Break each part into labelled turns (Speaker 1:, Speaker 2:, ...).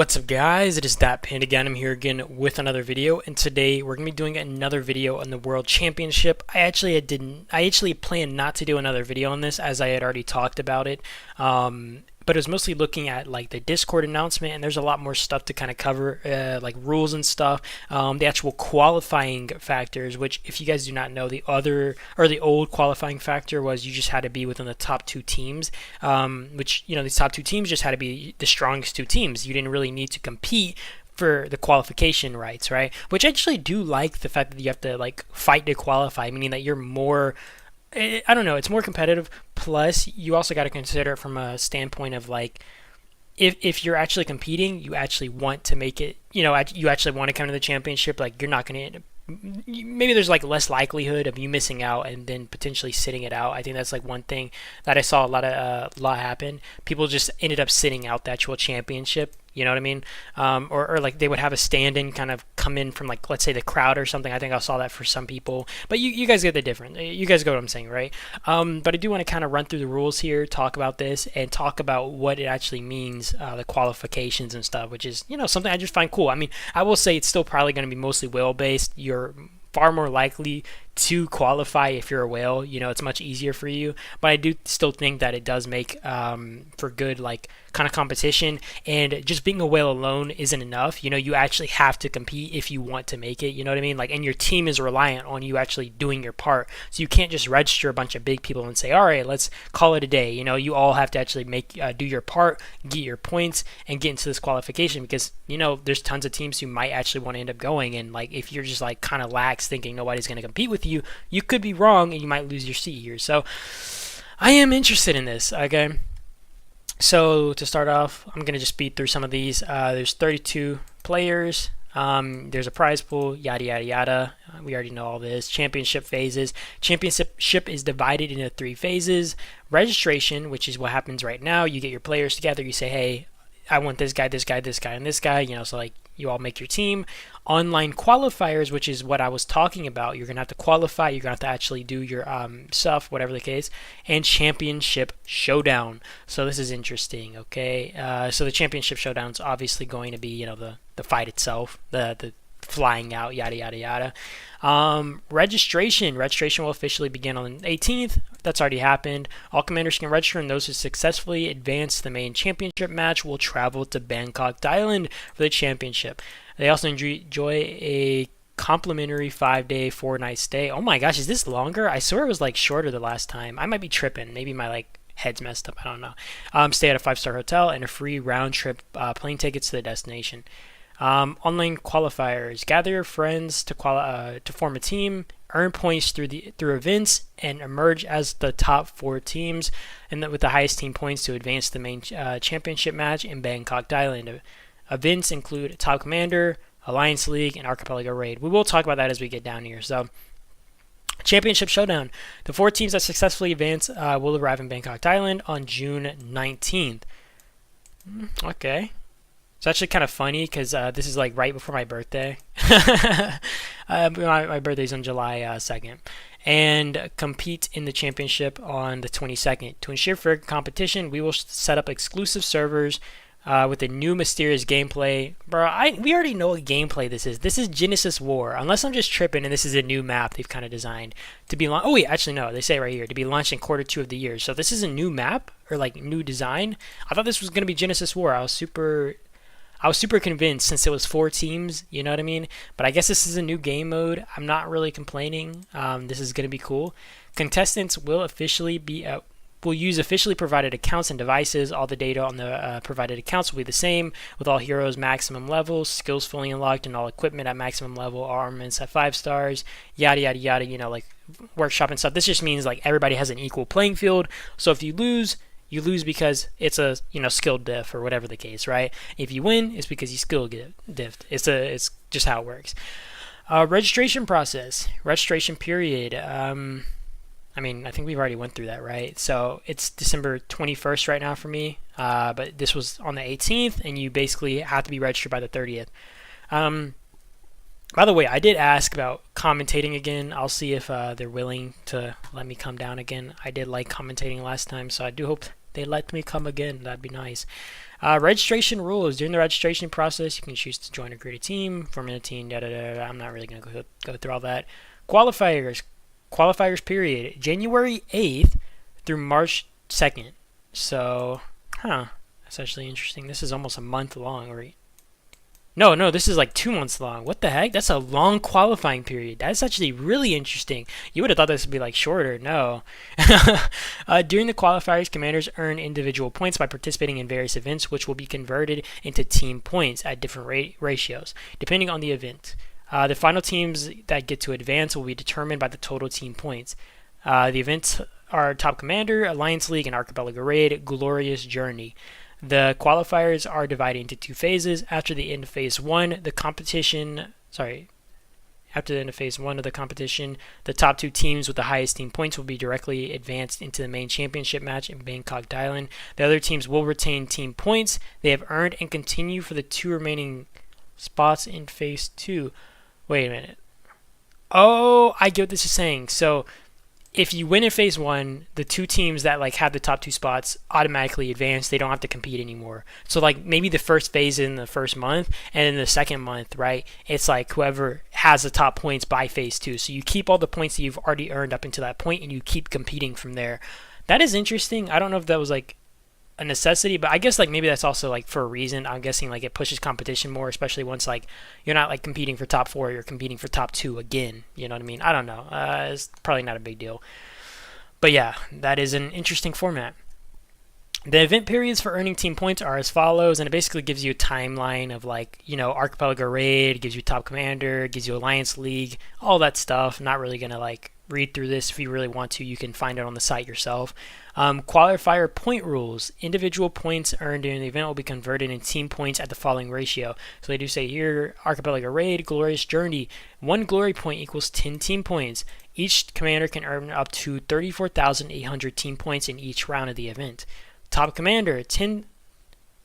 Speaker 1: What's up guys, it is That Panda again. I'm here again with another video, and today we're going to be doing another video on the World Championship. I actually planned not to do another video on this as I had already talked about it. But it was mostly looking at like the Discord announcement, and there's a lot more stuff to kind of cover, like rules and stuff. The actual qualifying factors, which if you guys do not know, the old qualifying factor was you just had to be within the top two teams, which these top two teams just had to be the strongest two teams. You didn't really need to compete for the qualification rights, right? Which I actually do like the fact that you have to like fight to qualify, meaning that you're more, I don't know, it's more competitive. Plus, you also got to consider it from a standpoint of like, if you're actually competing, you actually want to make it, you actually want to come to the championship. Like, you're not going to, maybe there's like less likelihood of you missing out and then potentially sitting it out. I think that's like one thing that I saw a lot happen. People just ended up sitting out the actual championship. You know what I mean? Or like they would have a stand-in kind of come in from like, let's say the crowd or something. I think I saw that for some people, but you guys get the difference. You guys get what I'm saying, right? But I do want to kind of run through the rules here, talk about this, and talk about what it actually means, the qualifications and stuff, which is, something I just find cool. I mean, I will say it's still probably going to be mostly whale-based. You're far more likely to qualify if you're a whale. It's much easier for you, but I do still think that it does make for good like kind of competition, and just being a whale alone isn't enough. You actually have to compete if you want to make it. You know what I mean? Like, and your team is reliant on you actually doing your part, so you can't just register a bunch of big people and say, all right, let's call it a day. You all have to actually do your part, get your points, and get into this qualification, because there's tons of teams who might actually want to end up going, and like if you're just like kind of lax thinking nobody's going to compete with you, you could be wrong and you might lose your seat here. So I am interested in this. Okay, so to start off, I'm going to just speed through some of these. There's 32 players. There's a prize pool, yada yada yada. We already know all this. Championship phases. Championship is divided into 3 phases. Registration, which is what happens right now. You get your players together. You say, hey, I want this guy, this guy, this guy, and this guy. So like you all make your team. Online qualifiers, which is what I was talking about. You're gonna have to qualify. You're gonna have to actually do your stuff, whatever the case. And championship showdown. So this is interesting. Okay, so the championship showdown is obviously going to be the fight itself, the flying out, yada yada yada. Registration will officially begin on the 18th. That's already happened. All commanders can register, and those who successfully advance to the main championship match will travel to Bangkok, Thailand for the championship. They also enjoy a complimentary 5-day, 4-night stay. Oh my gosh, is this longer? I swear it was like shorter the last time. I might be tripping. Maybe my head's messed up. I don't know. Stay at a 5-star hotel and a free round trip plane tickets to the destination. Online qualifiers: gather your friends to form a team, earn points through events, and emerge as the top 4 teams, and with the highest team points to advance to the main championship match in Bangkok, Thailand. Events include Top Commander, Alliance League, and Archipelago Raid. We will talk about that as we get down here. So, Championship Showdown: the 4 teams that successfully advance will arrive in Bangkok, Thailand on June 19th. Okay. It's actually kind of funny because this is like right before my birthday. My birthday's on July 2nd. And compete in the championship on the 22nd. To ensure fair competition, we will set up exclusive servers with a new mysterious gameplay. Bro, we already know what gameplay this is. This is Genesis War. Unless I'm just tripping and this is a new map they've kind of designed to be launched. Oh wait, actually no, they say right here, to be launched in Q2 of the year. So this is a new map or like new design. I thought this was going to be Genesis War. I was super convinced since it was 4 teams, you know what I mean? But I guess this is a new game mode. I'm not really complaining. This is going to be cool. Contestants will use officially provided accounts and devices. All the data on the provided accounts will be the same, with all heroes maximum levels, skills fully unlocked, and all equipment at maximum level, armaments at 5 stars, yada yada yada, like workshop and stuff. This just means like everybody has an equal playing field. So if you lose, you lose because it's a skill diff or whatever the case, right? If you win, it's because you skill diffed. It's just how it works. Registration process, registration period. I mean, I think we've already went through that, right? So it's December 21st right now for me, but this was on the 18th, and you basically have to be registered by the 30th. By the way, I did ask about commentating again. I'll see if they're willing to let me come down again. I did like commentating last time, so I do hope they let me come again. That'd be nice. Registration rules. During the registration process, you can choose to join or create a team, form a team, da da da da. I'm not really going to go through all that. Qualifiers. Qualifiers period. January 8th through March 2nd. So, that's actually interesting. This is almost a month long, right? No, this is like 2 months long. What the heck? That's a long qualifying period. That's actually really interesting. You would have thought this would be like shorter. No. During the qualifiers, commanders earn individual points by participating in various events, which will be converted into team points at different ratios, depending on the event. The final teams that get to advance will be determined by the total team points. The events are Top Commander, Alliance League, and Archipelago Raid, Glorious Journey. The qualifiers are divided into 2 phases. After the end of phase 1, after the end of phase 1 of the competition, the top 2 teams with the highest team points will be directly advanced into the main championship match in Bangkok, Thailand. The other teams will retain team points they have earned and continue for the 2 remaining spots in phase 2. Wait a minute. Oh, I get what this is saying. So if you win in phase 1, the 2 teams that like have the top 2 spots automatically advance. They don't have to compete anymore. So like maybe the first phase in the first month, and in the second month, right, it's like whoever has the top points by phase 2. So you keep all the points that you've already earned up until that point, and you keep competing from there. That is interesting. I don't know if that was like a necessity, but I guess like maybe that's also like for a reason. I'm guessing like it pushes competition more, especially once like you're not like competing for top 4, you're competing for top 2 again. You know what I mean? I don't know. It's probably not a big deal, but yeah, that is an interesting format. The event periods for earning team points are as follows, and it basically gives you a timeline of like, Archipelago Raid, gives you Top Commander, gives you Alliance League, all that stuff. Not really gonna like read through this. If you really want to, you can find it on the site yourself. Qualifier point rules. Individual points earned during the event will be converted in team points at the following ratio. So they do say here, Archipelago Raid, Glorious Journey. 1 glory point equals 10 team points. Each commander can earn up to 34,800 team points in each round of the event. Top Commander, 10...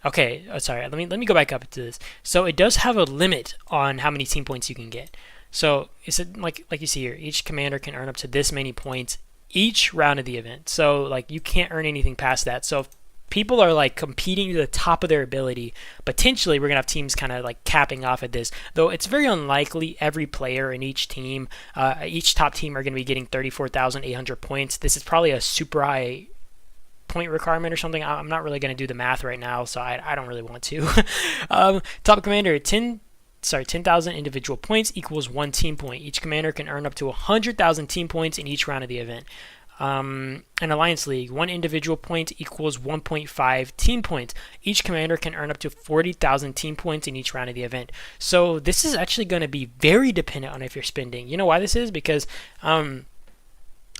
Speaker 1: Okay, sorry, let me go back up to this. So it does have a limit on how many team points you can get. So it's like you see here, each commander can earn up to this many points each round of the event. So like you can't earn anything past that. So if people are like competing to the top of their ability, potentially we're gonna have teams kind of like capping off at this. Though it's very unlikely every player in each team, each top team are gonna be getting 34,800 points. This is probably a super high point requirement or something. I'm not really going to do the math right now, so I don't really want to. Top Commander, 10,000 individual points equals 1 team point. Each commander can earn up to 100,000 team points in each round of the event. An Alliance League, 1 individual point equals 1.5 team points. Each commander can earn up to 40,000 team points in each round of the event. So this is actually going to be very dependent on if you're spending. You know why this is? Because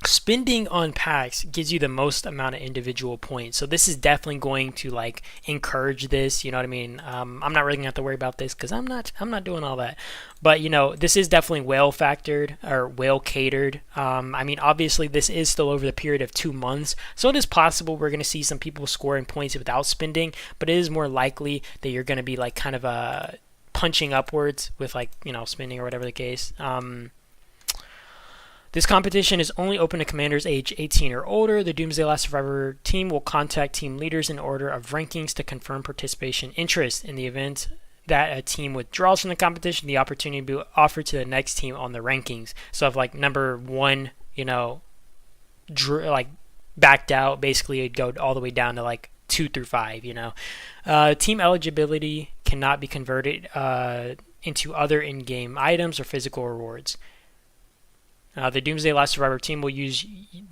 Speaker 1: spending on packs gives you the most amount of individual points. So this is definitely going to like encourage this, you know what I mean? I'm not really gonna have to worry about this because I'm not doing all that. But this is definitely well factored or well catered. I mean, obviously this is still over the period of 2 months, so it is possible we're gonna see some people scoring points without spending, but it is more likely that you're gonna be like kind of punching upwards with like spending or whatever the case. This competition is only open to commanders age 18 or older. The Doomsday Last Survivor team will contact team leaders in order of rankings to confirm participation interest. In the event that a team withdraws from the competition, the opportunity will be offered to the next team on the rankings. So if like number 1, like backed out, basically it'd go all the way down to like 2 through 5. Team eligibility cannot be converted into other in-game items or physical rewards. The Doomsday Last Survivor team will use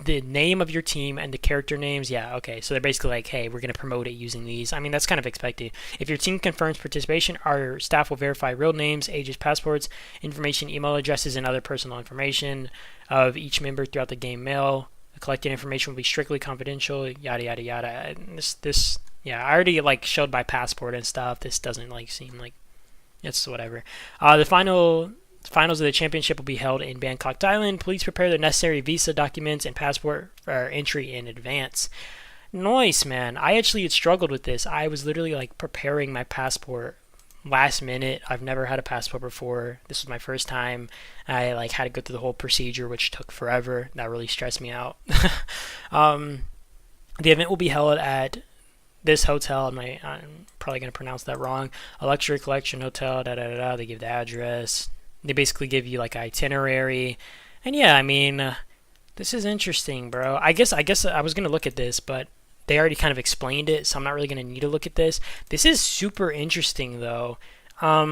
Speaker 1: the name of your team and the character names. Yeah, okay. So they're basically like, hey, we're going to promote it using these. I mean, that's kind of expected. If your team confirms participation, our staff will verify real names, ages, passports, information, email addresses, and other personal information of each member throughout the game mail. The collected information will be strictly confidential, yada, yada, yada. And I already like showed my passport and stuff. This doesn't like seem like it's whatever. The finals of the championship will be held in Bangkok, Thailand. Please prepare the necessary visa documents and passport entry in advance. Nice, man. I actually had struggled with this. I was literally like preparing my passport last minute. I've never had a passport before. This was my first time. I like had to go through the whole procedure, which took forever. That really stressed me out. The event will be held at this hotel. I'm probably going to pronounce that wrong. A luxury collection hotel. Da da da da. They give the address. They basically give you like an itinerary. And yeah, I mean, this is interesting, bro. I guess I was gonna look at this, but they already kind of explained it, so I'm not really gonna need to look at this. This is super interesting, though. I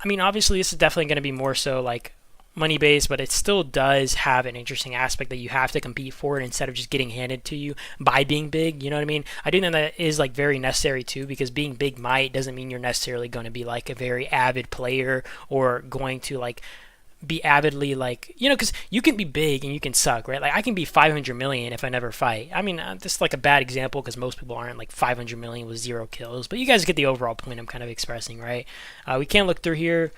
Speaker 1: mean, obviously, this is definitely gonna be more so like money based, but it still does have an interesting aspect that you have to compete for it instead of just getting handed to you by being big. You know what I mean? I do think that is like very necessary too, because being big might doesn't mean you're necessarily going to be like a very avid player or going to like be avidly like, you know, because you can be big and you can suck, right? Like I can be 500 million if I never fight. I mean, this is like a bad example because most people aren't like 500 million with 0 kills, but you guys get the overall point I'm kind of expressing, right? We can't look through here.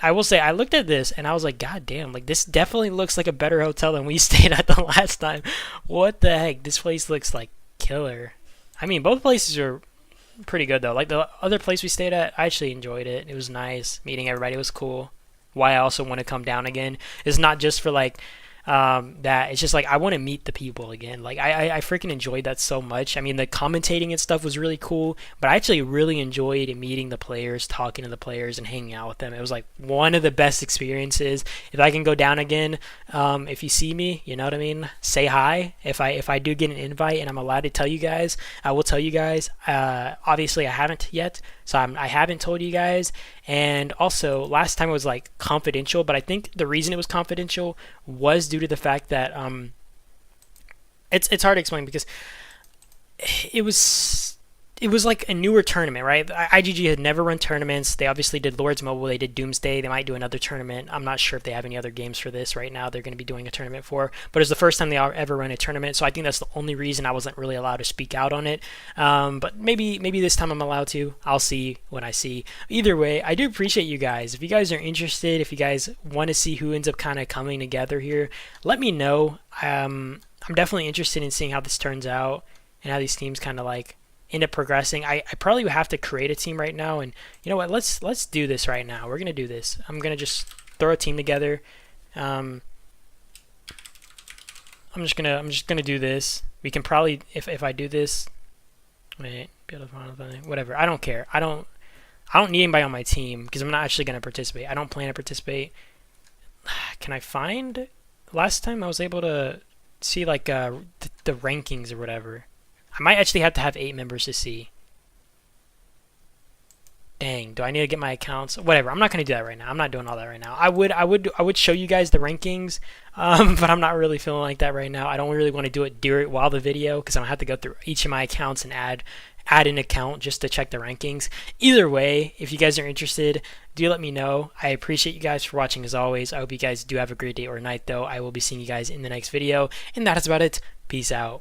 Speaker 1: I will say I looked at this and I was like, God damn, like this definitely looks like a better hotel than we stayed at the last time. What the heck? This place looks like killer. I mean, both places are pretty good though. Like the other place we stayed at, I actually enjoyed it. It was nice meeting everybody. It was cool. Why I also want to come down again is not just for like that. It's just like I want to meet the people again. Like I freaking enjoyed that so much. I mean, the commentating and stuff was really cool, but I actually really enjoyed meeting the players, talking to the players, and hanging out with them. It was like one of the best experiences. If I can go down again, if you see me, you know what I mean. Say hi. If I do get an invite and I'm allowed to tell you guys, I will tell you guys. Obviously, I haven't yet, so I haven't told you guys. And also, last time it was like confidential, but I think the reason it was confidential was due to the fact that it's hard to explain because it was it was like a newer tournament, right? IGG had never run tournaments. They obviously did Lords Mobile. They did Doomsday. They might do another tournament. I'm not sure if they have any other games for this right now. They're going to be doing a tournament for, but it's the first time they ever run a tournament. So I think that's the only reason I wasn't really allowed to speak out on it. But maybe this time I'm allowed to. I'll see when I see. Either way, I do appreciate you guys. If you guys are interested, if you guys want to see who ends up kind of coming together here, let me know. I'm definitely interested in seeing how this turns out and how these teams kind of like end up progressing. I probably would have to create a team right now, and you know what? Let's do this right now. We're gonna do this. I'm gonna just throw a team together. I'm just gonna do this. We can probably if I do this, wait, whatever. I don't care. I don't need anybody on my team because I'm not actually gonna participate. I don't plan to participate. Can I find? Last time I was able to see like the rankings or whatever. I might actually have to have 8 members to see. Dang, do I need to get my accounts? Whatever, I'm not gonna do that right now. I'm not doing all that right now. I would show you guys the rankings, but I'm not really feeling like that right now. I don't really want to do it while the video because I'm gonna have to go through each of my accounts and add an account just to check the rankings. Either way, if you guys are interested, do let me know. I appreciate you guys for watching as always. I hope you guys do have a great day or night though. I will be seeing you guys in the next video, and that is about it. Peace out.